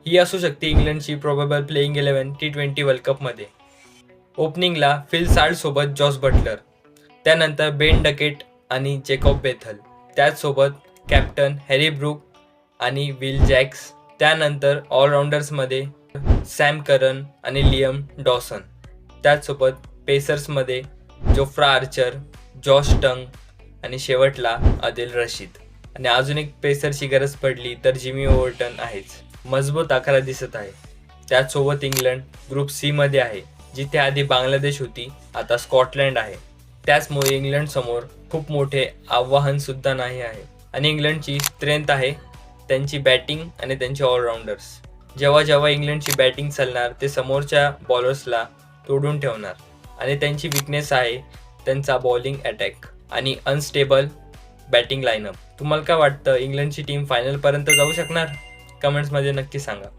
ही असू शकते इंग्लंडची प्रोबेबल प्लेइंग 11 T20 वर्ल्ड कपमध्ये. ओपनिंगला फिल साल्ट सोबत जॉस बटलर, त्यानंतर बेन डकेट आणि जेकॉब बेथल, त्याचसोबत कॅप्टन हॅरी ब्रूक आणि विल जॅक्स, त्यानंतर ऑलराऊंडर्समध्ये सॅम करन आणि लियम डॉसन, त्याचसोबत पेसर्समध्ये जोफ्रा आर्चर, जॉश टंग आणि शेवटला आदिल रशीद. आणि अजून एक पेसरची गरज पडली तर जिमी ओव्हरटन आहेच. मजबूत आखाडा दिसत आहे. त्याचसोबत इंग्लंड ग्रुप सी मध्ये आहे, जिथे आधी बांगलादेश होती, आता स्कॉटलंड आहे. त्याचमुळे इंग्लंड समोर खूप मोठे आव्हान सुद्धा नाही आहे. आणि इंग्लंडची स्ट्रेंथ आहे त्यांची बॅटिंग आणि त्यांचे ऑलराऊंडर्स. जेव्हा जेव्हा इंग्लंडची बॅटिंग चालणार ते समोरच्या बॉलर्सला तोडून ठेवणार. आणि त्यांची विकनेस आहे त्यांचा बॉलिंग अटॅक आणि अनस्टेबल बॅटिंग लाईनअप. तुम्हाला काय वाटतं, इंग्लंडची टीम फायनलपर्यंत जाऊ शकणार? कमेंट्समध्ये नक्की सांगा.